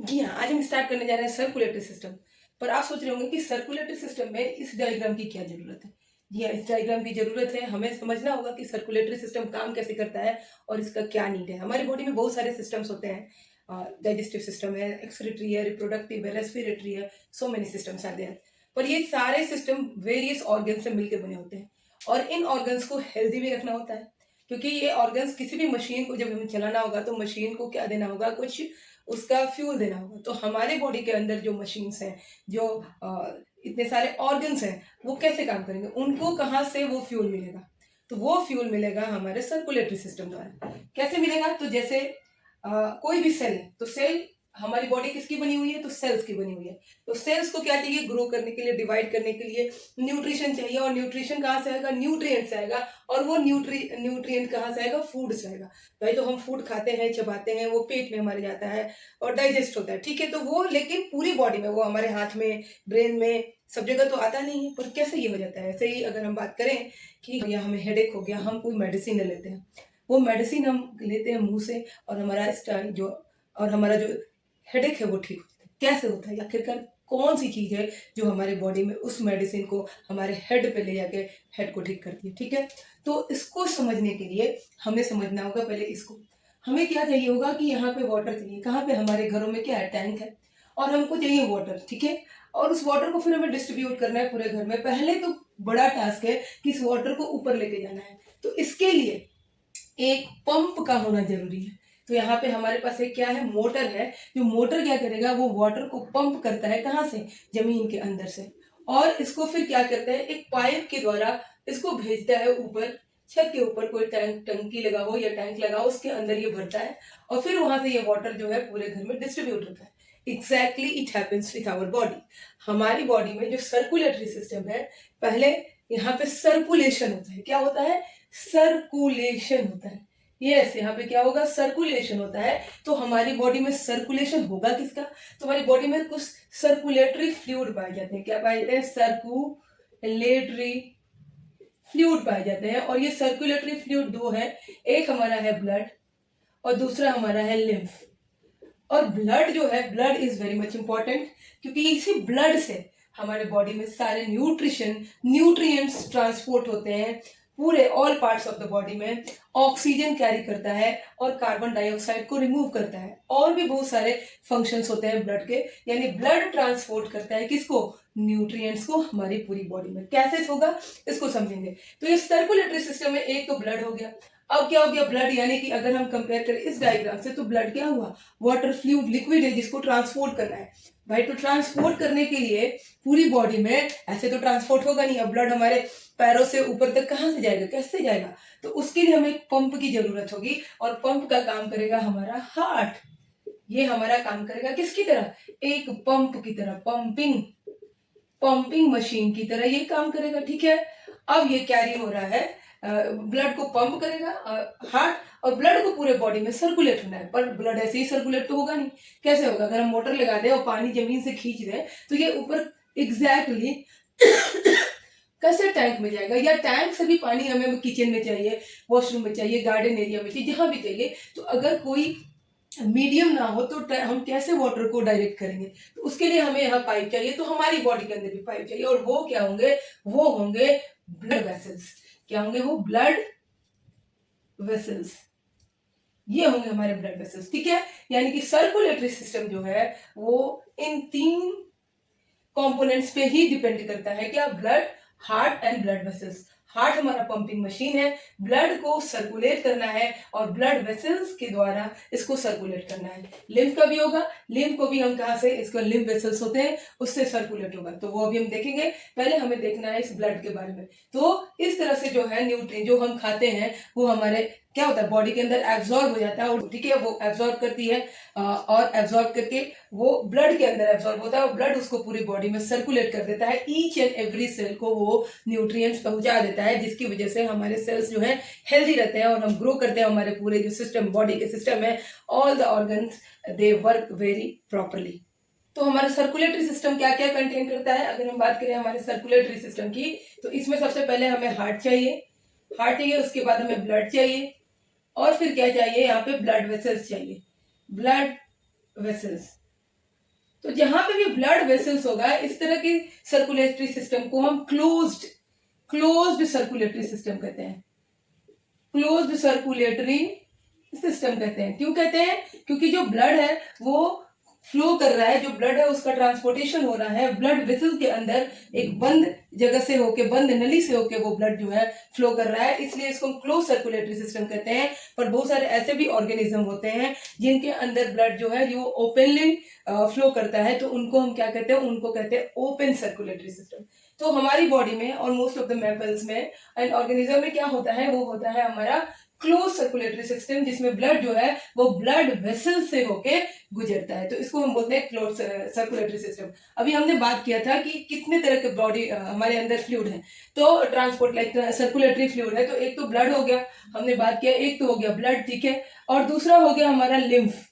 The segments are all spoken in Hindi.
जी हाँ, आज हम स्टार्ट करने जा रहे हैं सर्कुलेटरी सिस्टम। पर आप सोच रहे होंगे कि सर्कुलेटरी सिस्टम में इस डायग्राम की क्या ज़रूरत है? जी हाँ, इस डायग्राम की ज़रूरत है, हमें समझना होगा कि सर्कुलेटरी सिस्टम काम कैसे करता है और इसका क्या नीड है। हमारी बॉडी में बहुत सारे सिस्टम्स होते हैं। डाइजेस्टिव सिस्टम है, एक्सक्रीटरी है, रिप्रोडक्टिव है, रेस्पिरेटरी है, so many systems are there. पर ये सारे सिस्टम वेरियस ऑर्गन से मिलकर बने होते हैं और इन ऑर्गन्स को हेल्दी भी रखना होता है, क्योंकि ये ऑर्गन्स किसी भी मशीन को जब हमें चलाना होगा तो मशीन को क्या देना होगा, कुछ उसका फ्यूल देना होगा। तो हमारे बॉडी के अंदर जो मशीन्स हैं, जो इतने सारे ऑर्गन्स हैं, वो कैसे काम करेंगे? उनको कहाँ से वो फ्यूल मिलेगा? तो वो फ्यूल मिलेगा हमारे सर्कुलेटरी सिस्टम द्वारा। कैसे मिलेगा? तो जैसे कोई भी सेल है, तो सेल हमारी बॉडी किसकी बनी हुई है? तो सेल्स की बनी हुई है। तो सेल्स को क्या चाहिए? ग्रो करने के लिए, डिवाइड करने के लिए न्यूट्रिशन चाहिए, और न्यूट्रिशन कहाँ से आएगा? न्यूट्रिएंट से आएगा। और वो न्यूट्रिएंट कहाँ से आएगा? फूड से आएगा। भाई तो हम फूड खाते हैं, चबाते हैं, वो पेट में हमारे जाता है और डाइजेस्ट होता है, ठीक है? तो वो लेकिन पूरी बॉडी में, वो हमारे हाथ में, ब्रेन में, सब जगह तो आता नहीं है। पर कैसे ये हो जाता है? ऐसे ही अगर हम बात करें कि या हमें हेडेक हो गया, हम कोई मेडिसिन ले लेते हैं, वो मेडिसिन हम लेते हैं मुंह से, और हमारा जो हेडेक है वो ठीक होता है। कैसे होता है? आखिरकार कौन सी चीज है जो हमारे बॉडी में उस मेडिसिन को हमारे हेड पे ले जाके हेड को ठीक करती है? ठीक है, तो इसको समझने के लिए हमें समझना होगा पहले इसको। हमें क्या चाहिए होगा कि यहाँ पे वाटर चाहिए। कहाँ पे? हमारे घरों में क्या है? टैंक है, और हमको चाहिए वाटर, ठीक है? और उस वाटर को फिर हमें डिस्ट्रीब्यूट करना है पूरे घर में। पहले तो बड़ा टास्क है कि इस वाटर को ऊपर लेके जाना है, तो इसके लिए एक पंप का होना जरूरी है। तो यहाँ पे हमारे पास एक क्या है? मोटर है। जो मोटर क्या करेगा? वो वाटर को पंप करता है। कहाँ से? जमीन के अंदर से। और इसको फिर क्या करता है? एक पाइप के द्वारा इसको भेजता है ऊपर, छत के ऊपर कोई टंकी लगा हो या टैंक लगा हो, उसके अंदर ये भरता है, और फिर वहां से ये वाटर जो है पूरे घर में डिस्ट्रीब्यूट होता है। Exactly it happens with our body. हमारी बॉडी में जो सर्कुलेटरी सिस्टम है, पहले यहाँ पे सर्कुलेशन होता है। क्या होता है? सर्कुलेशन होता है। यस, यहाँ पे क्या होगा? सर्कुलेशन होता है। तो हमारी बॉडी में सर्कुलेशन होगा किसका? तो हमारी बॉडी में कुछ सर्कुलेटरी फ्लूइड पाए जाते हैं। क्या पाए जाते हैं? सर्कुलेटरी फ्लूइड पाए जाते हैं। और ये सर्कुलेटरी फ्लूइड दो है, एक हमारा है ब्लड और दूसरा हमारा है लिम्फ। और ब्लड जो है, blood is very much important, क्योंकि इसी ब्लड से हमारे बॉडी में सारे न्यूट्रिएंट्स ट्रांसपोर्ट होते हैं। पूरे all parts of the body में ऑक्सीजन कैरी करता है और कार्बन डाइऑक्साइड को रिमूव करता है। और भी बहुत सारे फंक्शंस होते हैं ब्लड के। यानी ब्लड ट्रांसपोर्ट करता है किसको? न्यूट्रिएंट्स को हमारी पूरी बॉडी में। कैसे होगा इसको समझेंगे। तो ये सर्कुलेटरी सिस्टम में एक तो ब्लड हो गया। अब क्या हो गया? ब्लड, यानी कि अगर हम कंपेयर करें इस डायग्राम से, तो ब्लड क्या हुआ? वाटर फ्लूइड, लिक्विड है जिसको ट्रांसपोर्ट करना है। भाई तो ट्रांसपोर्ट करने के लिए पूरी बॉडी में ऐसे तो ट्रांसपोर्ट होगा नहीं। अब ब्लड हमारे पैरों से ऊपर तक कहाँ से जाएगा? कैसे जाएगा? तो उसके लिए हमें एक पंप की जरूरत होगी, और पंप का काम करेगा हमारा हार्ट। ये हमारा काम करेगा किसकी तरह? एक पंप की तरह, पंपिंग मशीन की तरह ये काम करेगा, ठीक है? अब ये कैरी हो रहा है, ब्लड को पंप करेगा हार्ट, और ब्लड को पूरे बॉडी में सर्कुलेट होना है। पर ब्लड ऐसे ही सर्कुलेट तो होगा नहीं। कैसे होगा? अगर हम मोटर लगा दें और पानी जमीन से खींच दें, तो ये ऊपर एग्जैक्टली कैसे टैंक में जाएगा? या टैंक से भी पानी हमें किचन में चाहिए, वॉशरूम में चाहिए, गार्डन एरिया में चाहिए, जहां भी चाहिए। तो अगर कोई मीडियम ना हो तो हम कैसे वाटर को डायरेक्ट करेंगे? तो उसके लिए हमें यहाँ पाइप चाहिए। तो हमारी बॉडी के अंदर भी पाइप चाहिए, और वो क्या होंगे? वो होंगे ब्लड वेसल्स। क्या होंगे वो? Blood vessels. ये होंगे हमारे ब्लड वेसल्स, ठीक है? यानी कि सर्कुलेटरी सिस्टम जो है वो इन तीन कंपोनेंट्स पे ही डिपेंड करता है। क्या? Blood, heart and blood vessels. Heart हमारा पंपिंग मशीन है, ब्लड को सर्कुलेट करना है, और ब्लड वेसल्स के द्वारा इसको सर्कुलेट करना है। लिम्फ का भी होगा, लिम्फ को भी हम कहाँ से? इसको लिम्फ वेसल्स होते हैं, उससे सर्कुलेट होगा। तो वो अभी हम देखेंगे। पहले हमें देखना है इस ब्लड के बारे में। तो इस तरह से जो है न्यूट्रिएंट जो हम खाते हैं, वो हमारे क्या होता है? बॉडी के अंदर एब्जॉर्ब हो जाता है, और ठीक है, वो एब्जॉर्ब करती है, और एब्जॉर्ब करके वो ब्लड के अंदर एब्जॉर्ब होता है, और ब्लड उसको पूरी बॉडी में सर्कुलेट कर देता है। ईच एंड एवरी सेल को वो न्यूट्रिएंट्स पहुंचा देता है, जिसकी वजह से हमारे सेल्स जो है हेल्दी रहते हैं, और हम ग्रो करते हैं। हमारे पूरे जो सिस्टम, बॉडी के सिस्टम है, all the organs they work very properly. तो हमारा सर्कुलेटरी सिस्टम क्या क्या कंटेन करता है? अगर हम बात करें हमारे सर्कुलेटरी सिस्टम की, तो इसमें सबसे पहले हमें हार्ट चाहिए, उसके बाद हमें ब्लड चाहिए, और फिर क्या चाहिए? यहाँ पे ब्लड वेसल्स चाहिए, ब्लड वेसल्स। तो जहां पे भी ब्लड वेसल्स होगा, इस तरह की सर्कुलेटरी सिस्टम को हम क्लोज्ड सर्कुलेटरी सिस्टम कहते हैं। क्लोज्ड सर्कुलेटरी सिस्टम कहते हैं। क्यों कहते हैं? क्योंकि जो ब्लड है वो फ्लो कर रहा है, जो ब्लड है उसका ट्रांसपोर्टेशन हो रहा है ब्लड वेसल के अंदर, एक बंद जगह से होके, बंद नली से होके वो ब्लड जो है फ्लो कर रहा है, इसलिए इसको हम क्लोज सर्कुलेटरी सिस्टम कहते हैं। पर बहुत सारे ऐसे भी ऑर्गेनिज्म होते हैं जिनके अंदर ब्लड जो है जो ओपनली फ्लो करता है, तो उनको हम क्या कहते हैं? उनको कहते हैं ओपन सर्कुलेटरी सिस्टम। तो हमारी बॉडी में और मोस्ट ऑफ द मैमल्स में एंड ऑर्गेनिज्म में क्या होता है? वो होता है हमारा क्लोज सर्कुलेटरी सिस्टम, जिसमें ब्लड जो है वो ब्लड वेसल से होके गुजरता है, तो इसको हम बोलते हैं क्लोज सर्कुलेटरी सिस्टम। अभी हमने बात किया था कि कितने तरह के बॉडी हमारे अंदर फ्लूइड है, तो ट्रांसपोर्ट लाइक सर्कुलेटरी फ्लूइड है, तो एक तो ब्लड हो गया, हमने बात किया, एक तो हो गया ब्लड, ठीक है, और दूसरा हो गया हमारा लिम्फ,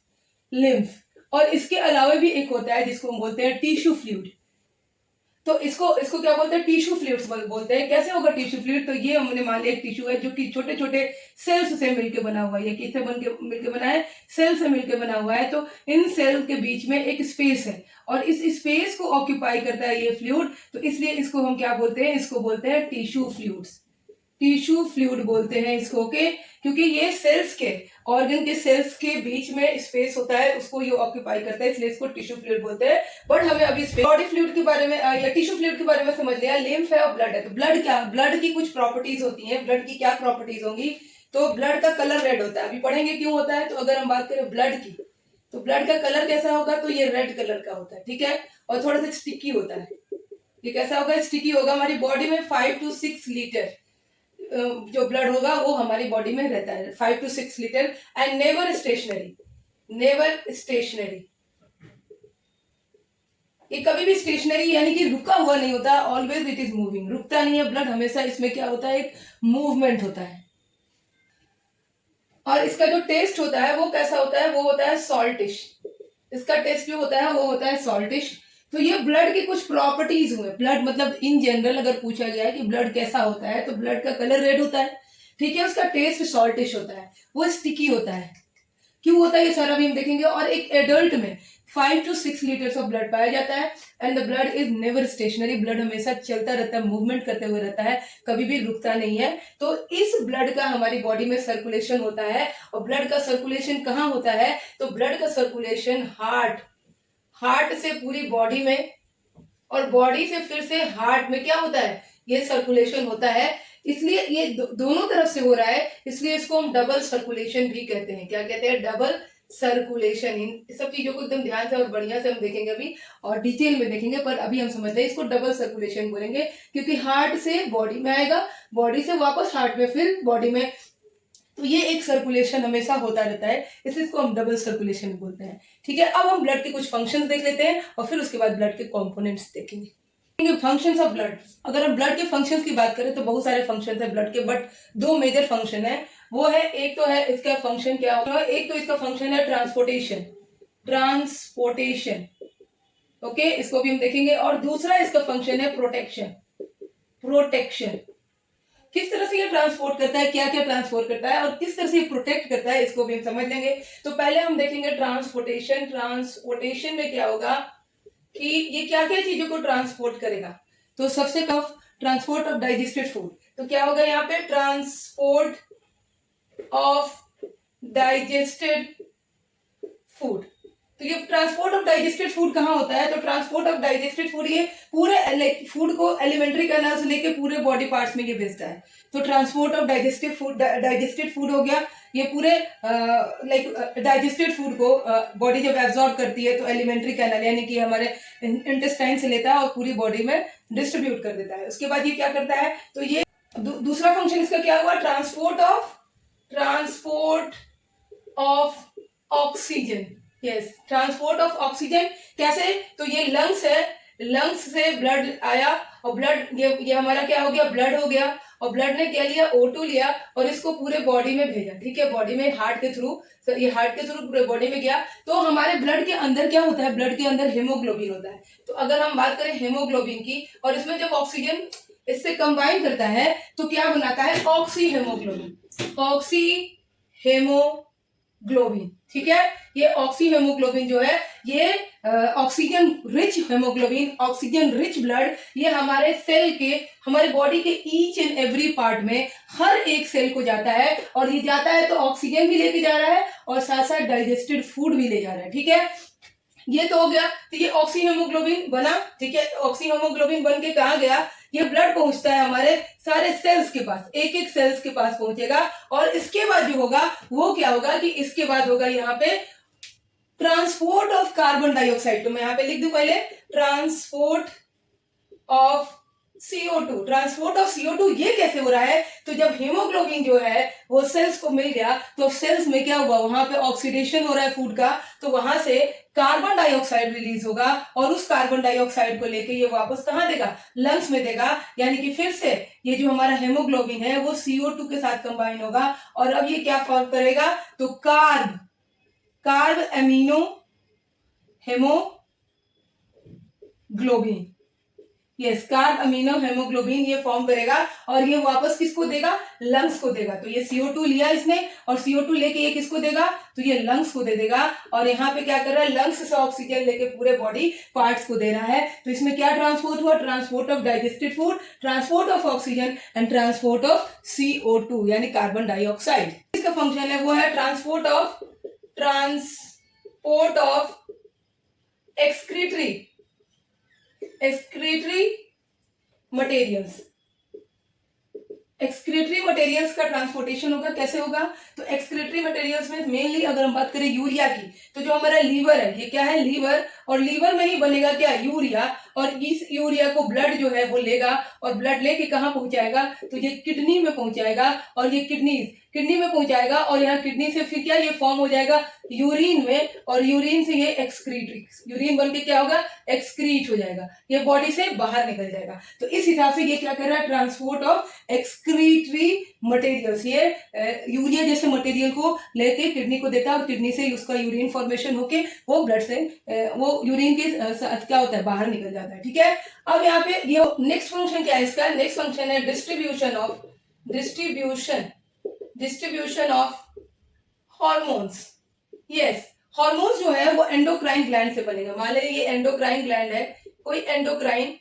और इसके अलावा भी एक होता है जिसको हम बोलते हैं टिश्यू फ्लूइड। तो इसको क्या बोलते हैं? टिश्यू फ्लूइड्स बोलते हैं। कैसे होगा टिश्यू फ्लूइड? तो ये हमने मान लिया एक टिश्यू है जो कि छोटे छोटे सेल्स से मिलकर बना हुआ है। ये किससे मिलकर बना है? सेल से मिलकर बना हुआ है। तो इन सेल के बीच में एक स्पेस है और इस स्पेस को ऑक्यूपाई करता है ये फ्लूइड, तो इसलिए इसको हम क्या बोलते हैं? इसको बोलते हैं टिश्यू फ्लूइड्स। टिश्यू फ्लूइड बोलते हैं इसको, ओके, क्योंकि ये सेल्स के, ऑर्गन के सेल्स के बीच में स्पेस होता है, उसको ये ऑक्यूपाई करता है, इसलिए इसको टिश्यू फ्लूइड बोलते हैं। बट हमें अभी बॉडी फ्लूइड के बारे में या टिश्यू फ्लूइड के बारे में समझ लिया। लिम्फ है और ब्लड है, तो ब्लड क्या? ब्लड की कुछ प्रॉपर्टीज होती हैं। ब्लड की क्या प्रॉपर्टीज होंगी? तो ब्लड का कलर रेड होता है, अभी पढ़ेंगे क्यों होता है। तो अगर हम बात करें ब्लड की, तो ब्लड का कलर कैसा होगा? तो ये रेड कलर का होता है, ठीक है, और थोड़ा सा स्टिकी होता है। ये कैसा होगा? स्टिकी होगा। हमारी बॉडी में 5 to 6 लीटर जो ब्लड होगा वो हमारी बॉडी में रहता है, 5 to 6 litre, and never stationary. ये कभी भी स्टेशनरी यानी कि रुका हुआ नहीं होता, ऑलवेज इट इज मूविंग, रुकता नहीं है ब्लड, हमेशा इसमें क्या होता है? एक मूवमेंट होता है। और इसका जो टेस्ट होता है वो कैसा होता है? वो होता है सॉल्टिश। इसका टेस्ट जो होता है वो होता है सॉल्टिश। तो ये ब्लड की कुछ प्रॉपर्टीज हुए। ब्लड मतलब इन जनरल अगर पूछा गया है कि ब्लड कैसा होता है, तो ब्लड का कलर रेड होता है, ठीक है, उसका टेस्ट सॉल्टिश होता है, वो स्टिकी होता है। क्यों होता है ये सारा भी हम देखेंगे। और एक एडल्ट में 5 to 6 लीटर्स ऑफ ब्लड पाया जाता है, and the blood is never stationary. Blood हमेशा चलता रहता है, मूवमेंट करते हुए रहता है, कभी भी रुकता नहीं है। तो इस ब्लड का हमारी बॉडी में सर्कुलेशन होता है। और ब्लड का सर्कुलेशन कहाँ होता है? तो ब्लड का सर्कुलेशन हार्ट से पूरी बॉडी में, और बॉडी से फिर से हार्ट में क्या होता है? ये सर्कुलेशन होता है। इसलिए ये दोनों तरफ से हो रहा है, इसलिए इसको हम डबल सर्कुलेशन भी कहते हैं। क्या कहते हैं? Double circulation. इन सब चीजों को एकदम ध्यान से और बढ़िया से हम देखेंगे अभी, और डिटेल में देखेंगे, पर अभी हम समझ रहे हैं इसको डबल सर्कुलेशन बोलेंगे, क्योंकि हार्ट से बॉडी में आएगा, बॉडी से वापस हार्ट में, फिर बॉडी में, तो ये एक सर्कुलेशन हमेशा होता रहता है, इसलिए इसको हम डबल सर्कुलेशन बोलते हैं, ठीक है। अब हम ब्लड के कुछ फंक्शंस देख लेते हैं और फिर उसके बाद ब्लड के कंपोनेंट्स देखेंगे। फंक्शंस ऑफ ब्लड, अगर हम ब्लड के फंक्शंस की बात करें तो बहुत सारे फंक्शंस है ब्लड के, बट दो मेजर फंक्शन है। वो है, एक तो है इसका फंक्शन क्या होता है, एक तो इसका फंक्शन है ट्रांसपोर्टेशन, ओके, इसको भी हम देखेंगे। और दूसरा इसका फंक्शन है प्रोटेक्शन। किस तरह से ये ट्रांसपोर्ट करता है, क्या क्या ट्रांसपोर्ट करता है और किस तरह से ये प्रोटेक्ट करता है, इसको भी हम समझ लेंगे। तो पहले हम देखेंगे ट्रांसपोर्टेशन में क्या होगा कि ये क्या क्या चीजों को ट्रांसपोर्ट करेगा। तो सबसे कम ट्रांसपोर्ट ऑफ डाइजेस्टेड फूड, तो क्या होगा यहाँ पे? Transport of digested food. तो ये ट्रांसपोर्ट ऑफ डाइजेस्टेड फूड कहाँ होता है? तो ट्रांसपोर्ट ऑफ डाइजेस्टेड फूड ये पूरे फूड को एलिमेंट्री कैनाल से लेके पूरे बॉडी पार्ट्स में ये भेजता है। तो ट्रांसपोर्ट ऑफ डाइजेस्टेड फूड हो गया, ये पूरे डाइजेस्टेड फूड को बॉडी जब एब्जॉर्ब करती है तो एलिमेंट्री कैनाल यानी कि हमारे इंटेस्टाइन से लेता है और पूरी बॉडी में डिस्ट्रीब्यूट कर देता है। उसके बाद ये क्या करता है? तो ये दूसरा फंक्शन इसका क्या हुआ? Transport of oxygen. Yes, transport of oxygen. कैसे? तो ये लंग्स है, लंग्स से ब्लड आया और ब्लड ये हमारा क्या हो गया? ब्लड हो गया, और ब्लड ने क्या लिया? O2 लिया और इसको पूरे बॉडी में भेजा, ठीक है, बॉडी में हार्ट के थ्रू, तो ये हार्ट के थ्रू पूरे बॉडी में गया। तो हमारे ब्लड के अंदर क्या होता है? ब्लड के अंदर हेमोग्लोबिन होता है। तो अगर हम बात करें हेमोग्लोबिन की, और इसमें जब ऑक्सीजन इससे कंबाइन करता है तो क्या बनाता है? Oxy haemoglobin. हीमोग्लोबिन, ठीक है। ये ऑक्सी हेमोग्लोबिन जो है ये oxygen rich haemoglobin, oxygen rich blood, ये हमारे सेल के, हमारे बॉडी के ईच एंड एवरी पार्ट में हर एक सेल को जाता है, और ये जाता है तो ऑक्सीजन भी लेके जा रहा है और साथ साथ डाइजेस्टेड फूड भी ले जा रहा है, ठीक है। ये तो हो गया। तो ये ऑक्सी हेमोग्लोबिन बना, ठीक है। ऑक्सी हेमोग्लोबिन बन के कहा गया, ये ब्लड पहुंचता है हमारे सारे सेल्स के पास, एक एक सेल्स के पास पहुंचेगा, और इसके बाद जो होगा वो क्या होगा कि इसके बाद होगा यहाँ पे ट्रांसपोर्ट ऑफ कार्बन डाइऑक्साइड। तो मैं यहाँ पे लिख दूं पहले, transport of CO2। Transport of CO2 ये कैसे हो रहा है? तो जब हेमोग्लोबिन जो है वो सेल्स को मिल गया, तो सेल्स में क्या हुआ, वहां पे ऑक्सीडेशन हो रहा है फूड का, तो वहां से कार्बन डाइऑक्साइड रिलीज होगा, और उस कार्बन डाइऑक्साइड को लेके ये वापस कहां देगा, लंग्स में देगा। यानी कि फिर से ये जो हमारा हेमोग्लोबिन है वो CO2 के साथ कंबाइन होगा, और अब ये क्या फॉर्म करेगा, तो carb amino haemoglobin, yes, carb amino haemoglobin ये फॉर्म करेगा, और ये वापस किसको देगा, लंग्स को देगा। तो ये CO2 लिया इसने, और CO2 लेके ये किसको देगा, तो ये लंग्स को दे देगा, और यहाँ पे क्या कर रहा है, लंग्स से ऑक्सीजन लेके पूरे बॉडी पार्ट्स को दे रहा है। तो इसमें क्या ट्रांसपोर्ट हुआ, transport of digested food, transport of oxygen and transport of CO2 यानी कार्बन डाइऑक्साइड। इसका फंक्शन है वो है transport of excretory materials. Excretory materials का ट्रांसपोर्टेशन होगा, कैसे होगा, तो एक्सक्रीटरी मटेरियल्स में मेनली अगर हम बात करें यूरिया की, तो जो हमारा लीवर है, ये क्या है, लीवर, और लीवर में ही बनेगा क्या, यूरिया, और इस यूरिया को ब्लड जो है वो लेगा, और ब्लड लेके कहाँ पहुंचाएगा, तो ये किडनी में पहुंचाएगा, और ये किडनी में पहुंचाएगा, और यहाँ किडनी से फिर क्या ये फॉर्म हो जाएगा यूरिन में, और यूरिन से ये यूरिन बन के क्या होगा, एक्सक्रीट हो जाएगा, ये बॉडी से बाहर निकल जाएगा। तो इस हिसाब से ये क्या कर रहा है, ट्रांसपोर्ट ऑफ एक्सक्रीटरी मटेरियल्स, ये यूरिया जैसे मटेरियल को लेके किडनी को देता है, और किडनी से उसका यूरिन फॉर्मेशन होके वो ब्लड से वो यूरिन के क्या होता है, बाहर निकल जाता है, ठीक है। अब यहाँ पे ये नेक्स्ट फंक्शन क्या है इसका, नेक्स्ट फंक्शन है distribution of hormones. Yes, hormones जो है वो एंडोक्राइन ग्लैंड से बनेगा। मान लीजिए ये एंडोक्राइन ग्लैंड है, कोई एंडोक्राइन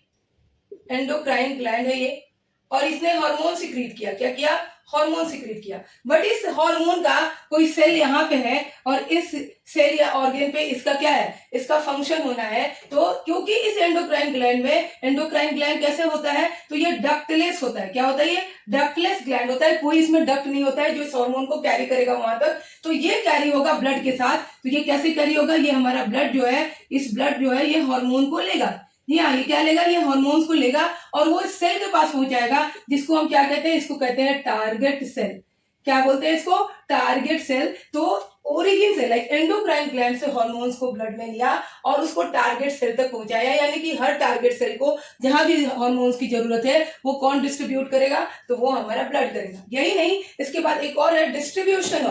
ग्लैंड है ये, और इसने हार्मोन सिक्रीट किया, क्या किया, हार्मोन सिक्रीट किया। बट इस हार्मोन का कोई सेल यहाँ पे है, और इस सेल या ऑर्गन पे इसका क्या है, इसका फंक्शन होना है। तो क्योंकि इस एंडोक्राइन ग्लैंड कैसे होता है, तो ये डक्टलेस होता है। क्या होता है, ये डक्टलेस ग्लैंड होता है, कोई इसमें डक्ट नहीं होता है जो इस हार्मोन को कैरी करेगा वहां तक। तो ये कैरी होगा ब्लड के साथ। तो ये कैसे कैरी होगा, ये हमारा ब्लड जो है, इस ब्लड जो है ये हार्मोन को लेगा, ये क्या लेगा, ये हार्मोन्स को लेगा, और वो सेल के पास पहुंचाएगा, जिसको हम क्या कहते हैं, इसको कहते हैं टारगेट सेल। क्या बोलते हैं इसको, टारगेट सेल। तो ओरिजिन से लाइक एंडोक्राइन ग्लैंड से हार्मोन्स को ब्लड में लिया और उसको टारगेट सेल तक पहुंचाया, यानी कि हर टारगेट सेल को जहां भी हार्मोन्स की जरूरत है वो कौन डिस्ट्रीब्यूट करेगा, तो वो हमारा ब्लड करेगा। यही नहीं, इसके बाद एक और है डिस्ट्रीब्यूशन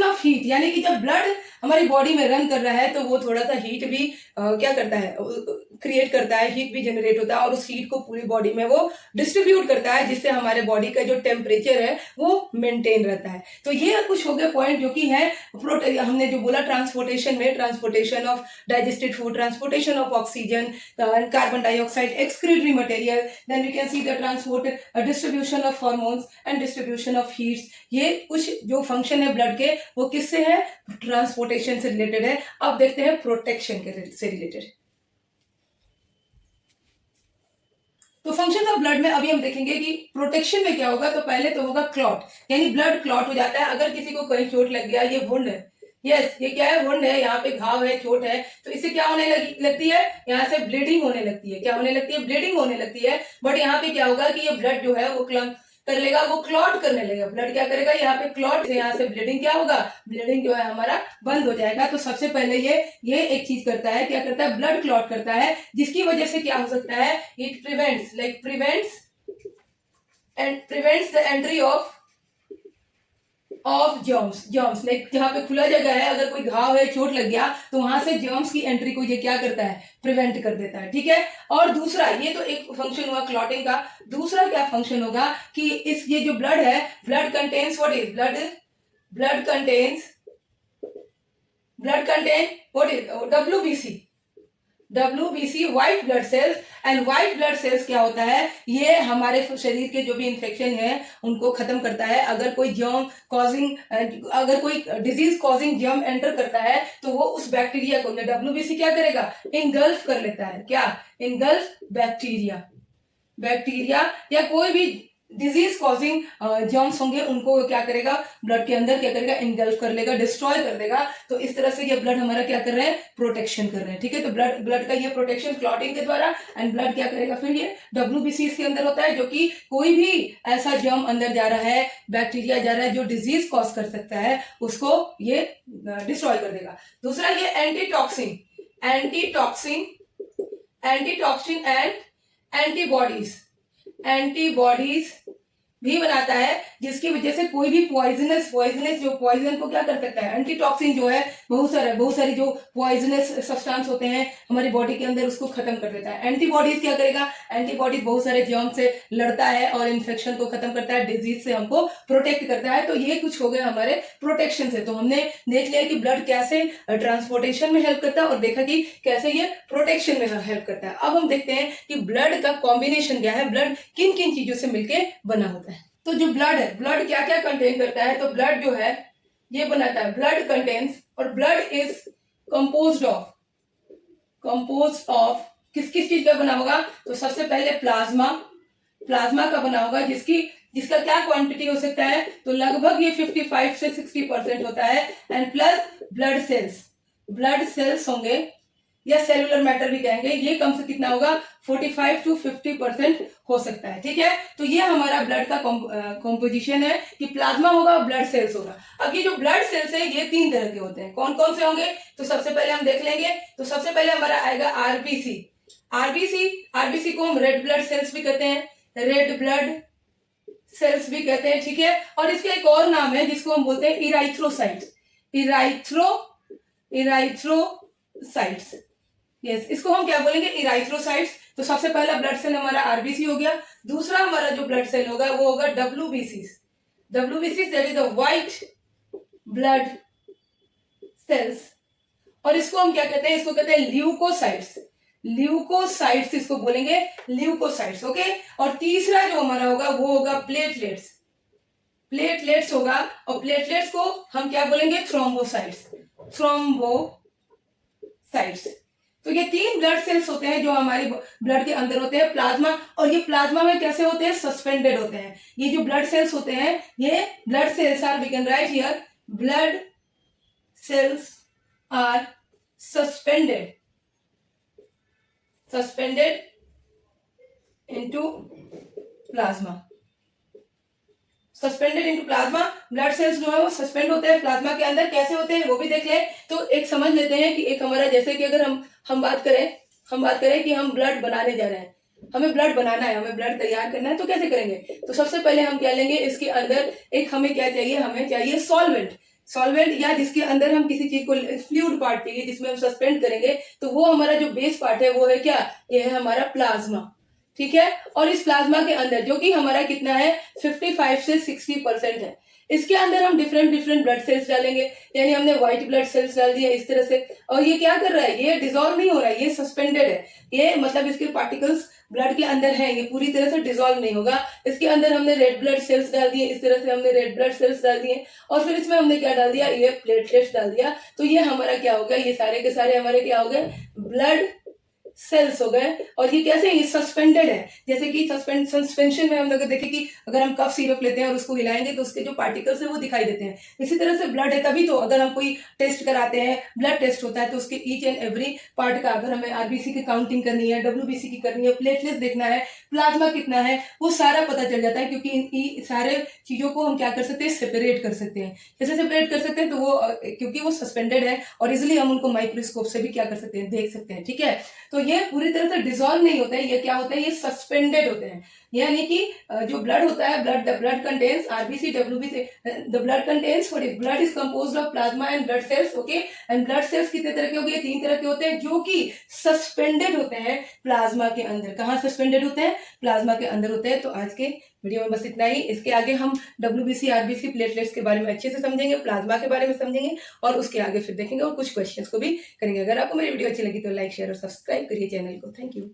ऑफ हीट, यानी कि जब ब्लड हमारी बॉडी में रन कर रहा है तो वो थोड़ा सा हीट भी क्या करता है, क्रिएट करता है, हीट भी जनरेट होता है, और उस हीट को पूरी बॉडी में वो डिस्ट्रीब्यूट करता है, जिससे हमारे बॉडी का जो टेम्परेचर है वो मेंटेन रहता है। तो ये कुछ हो गए पॉइंट जो कि है हमने जो बोला ट्रांसपोर्टेशन में, transportation of digested food, transportation of oxygen, carbon dioxide, excretory material, then we can see the transport distribution of hormones and distribution of heats. ये कुछ जो फंक्शन है ब्लड के वो किससे है, ट्रांसपोर्टेशन से रिलेटेड है। अब देखते हैं प्रोटेक्शन के से रिलेटेड। तो फंक्शन ऑफ ब्लड में अभी हम देखेंगे कि प्रोटेक्शन में क्या होगा। तो पहले तो होगा क्लॉट, यानी ब्लड क्लॉट हो जाता है अगर किसी को कहीं चोट लग गया, ये वुंड है, यस ये क्या है, वुंड है, यहाँ पे घाव है, चोट है, तो इससे क्या होने लगती है, यहाँ से ब्लीडिंग होने लगती है। क्या होने लगती है, ब्लीडिंग होने लगती है। बट यहाँ पे क्या होगा कि ये ब्लड जो है वो कर लेगा, वो क्लॉट करने लगेगा। ब्लड क्या करेगा, यहाँ पे क्लॉट, यहाँ से ब्लीडिंग क्या होगा, ब्लीडिंग जो है हमारा बंद हो जाएगा। तो सबसे पहले ये एक चीज करता है, क्या करता है, ब्लड क्लॉट करता है, जिसकी वजह से क्या हो सकता है, it prevents the entry of of germs like जहाँ पे खुला जगह है, अगर कोई घाव है, चोट लग गया, तो वहां से जर्म्स की एंट्री को ये क्या करता है, प्रिवेंट कर देता है। ठीक है, और दूसरा, ये तो एक फंक्शन हुआ क्लॉटिंग का, दूसरा क्या फंक्शन होगा कि इस ये जो ब्लड है, blood contains what is blood contains what is WBC white blood cells. And white blood cells क्या होता है, ये हमारे शरीर के जो भी इन्फेक्शन है उनको खत्म करता है। अगर कोई डिजीज कॉजिंग जर्म एंटर करता है तो वो उस बैक्टीरिया को WBC क्या करेगा, इनगल्फ कर लेता है। क्या, इनगल्फ बैक्टीरिया या कोई भी डिजीज कॉजिंग जर्म्स होंगे उनको क्या करेगा, ब्लड के अंदर क्या करेगा, इनगल्फ कर लेगा, डिस्ट्रॉय कर देगा। तो इस तरह से ये ब्लड हमारा क्या कर रहे हैं, प्रोटेक्शन कर रहे हैं। ठीक है, तो ब्लड का ये प्रोटेक्शन क्लॉटिंग के द्वारा, एंड ब्लड क्या करेगा, फिर ये WBC इसके अंदर होता है, जो कि कोई भी ऐसा जर्म अंदर जा रहा है, बैक्टीरिया जा रहा है जो डिजीज कॉज कर सकता है, उसको ये डिस्ट्रॉय कर देगा। दूसरा, ये एंटीटॉक्सिन एंड एंटीबॉडीज भी बनाता है, जिसकी वजह से कोई भी पॉइजनस जो पॉइजन को क्या कर सकता है, एंटीटॉक्सिन जो है बहुत सारी जो पॉइजनस सब्सटेंस होते हैं हमारी बॉडी के अंदर, उसको खत्म कर देता है। एंटीबॉडीज क्या करेगा, एंटीबॉडीज बहुत सारे जर्म से लड़ता है और इन्फेक्शन को खत्म करता है, डिजीज से हमको प्रोटेक्ट करता है। तो ये कुछ हो गया हमारे प्रोटेक्शन से। तो हमने देख लिया कि ब्लड कैसे ट्रांसपोर्टेशन में हेल्प करता है और देखा कि कैसे ये प्रोटेक्शन में हेल्प करता है। अब हम देखते हैं कि ब्लड का कॉम्बिनेशन क्या है, ब्लड किन किन चीजों से मिलकर बना होता है। तो जो ब्लड है, ब्लड क्या क्या कंटेन करता है, तो ब्लड जो है ये बनाता है, ब्लड कंटेन्स, और ब्लड इज कंपोज्ड ऑफ किस किस चीज का बना होगा, तो सबसे पहले प्लाज्मा का बना होगा, जिसका क्या क्वांटिटी हो सकता है, तो लगभग ये 55 से 60% होता है। एंड प्लस ब्लड सेल्स होंगे, या सेलुलर मैटर भी कहेंगे, ये कम से कितना होगा, 45 to 50% हो सकता है। ठीक है, तो ये हमारा ब्लड का कॉम्पोजिशन है कि प्लाज्मा होगा, ब्लड सेल्स होगा। अब ये जो ब्लड सेल्स है ये 3 तरह के होते हैं। कौन कौन से होंगे, तो सबसे पहले हम देख लेंगे। तो सबसे पहले हमारा आएगा आरबीसी को हम रेड ब्लड सेल्स भी कहते हैं, ठीक है। और इसका एक और नाम है जिसको हम बोलते हैं इराइथ्रोसाइट्स। यस, इसको हम क्या बोलेंगे, इराइथ्रोसाइट्स। तो सबसे पहला ब्लड सेल हमारा आरबीसी हो गया। दूसरा हमारा जो ब्लड सेल होगा वो होगा WBCs, that is the white blood cells. और इसको हम क्या कहते हैं, इसको कहते हैं ल्यूकोसाइट्स इसको बोलेंगे, ल्यूकोसाइट्स। ओके, और तीसरा जो हमारा होगा वो होगा प्लेटलेट्स होगा, और प्लेटलेट्स को हम क्या बोलेंगे, थ्रोम्बोसाइट्स। तो ये 3 ब्लड सेल्स होते हैं जो हमारे ब्लड के अंदर होते हैं, प्लाज्मा। और ये प्लाज्मा में कैसे होते हैं, सस्पेंडेड होते हैं। ये जो ब्लड सेल्स होते हैं, ये blood cells are, we can write here, blood cells are suspended into plasma. Blood cells जो है वो सस्पेंड होते हैं प्लाज्मा के अंदर। कैसे होते हैं वो भी देख लें। तो एक समझ लेते हैं कि एक हमारा, जैसे कि अगर हम बात करें कि हम ब्लड बनाने जा रहे हैं, हमें ब्लड बनाना है, हमें ब्लड तैयार करना है, तो कैसे करेंगे। तो सबसे पहले हम क्या लेंगे, इसके अंदर एक हमें क्या चाहिए, हमें चाहिए सॉल्वेंट, या जिसके अंदर हम किसी चीज को, फ्लूइड पार्ट चाहिए जिसमें हम सस्पेंड करेंगे। तो वो हमारा जो बेस पार्ट है वो है क्या, ये है हमारा प्लाज्मा। ठीक है, और इस प्लाज्मा के अंदर जो कि हमारा कितना है, 55 से 60% है, इसके अंदर हम डिफरेंट ब्लड सेल्स डालेंगे। यानी हमने व्हाइट ब्लड सेल्स डाल दिया इस तरह से, और ये क्या कर रहा है, ये डिसॉल्व नहीं हो रहा है, ये सस्पेंडेड है। ये मतलब इसके पार्टिकल्स ब्लड के अंदर है, ये पूरी तरह से डिसॉल्व नहीं होगा। इसके अंदर हमने रेड ब्लड सेल्स डाल दिए, इस तरह से हमने रेड ब्लड सेल्स डाल दिए, और फिर इसमें हमने क्या डाल दिया, ये प्लेटलेट्स डाल दिया। तो ये हमारा क्या हो गया, ये सारे के सारे हमारे क्या हो गए, ब्लड सेल्स हो गए। और ये कैसे, ये सस्पेंडेड है। जैसे कि सस्पेंशन में हम लोग देखें कि अगर हम कफ सिरप लेते हैं और उसको हिलाएंगे तो उसके जो पार्टिकल्स है वो दिखाई देते हैं। इसी तरह से ब्लड है, तभी तो अगर हम कोई टेस्ट कराते हैं, ब्लड टेस्ट होता है, तो उसके ईच एंड एवरी पार्ट का, अगर हमें आरबीसी की काउंटिंग करनी है, WBC की करनी है, प्लेटलेट्स देखना है, प्लाज्मा कितना है, वो सारा पता चल जाता है। क्योंकि इन सारे चीजों को हम क्या कर सकते हैं, सेपरेट कर सकते हैं। कैसे सेपरेट कर सकते हैं, तो वो क्योंकि वो सस्पेंडेड है और इजिली हम उनको माइक्रोस्कोप से भी क्या कर सकते हैं, देख सकते हैं। ठीक है, तो ये पूरी तरह से डिसॉल्व नहीं होते हैं, ये क्या होते हैं, ये सस्पेंडेड होते हैं। यानी कि जो ब्लड होता है, blood contains RBC WBC, the blood contains blood is composed of plasma and blood cells, okay. And blood cells कितने तरह के हो गए, 3 तरह के होते हैं, जो कि सस्पेंडेड होते हैं प्लाज्मा के अंदर। कहाँ सस्पेंडेड होते हैं, प्लाज्मा के अंदर होते हैं। तो आज के वीडियो में बस इतना ही। इसके आगे हम डब्ल्यूबीसी आरबीसी प्लेटलेट्स के बारे में अच्छे से समझेंगे, प्लाज्मा के बारे में समझेंगे, और उसके आगे फिर देखेंगे और कुछ क्वेश्चंस को भी करेंगे। अगर आपको मेरी वीडियो अच्छी लगी तो लाइक शेयर और सब्सक्राइब करिए चैनल को। Thank you.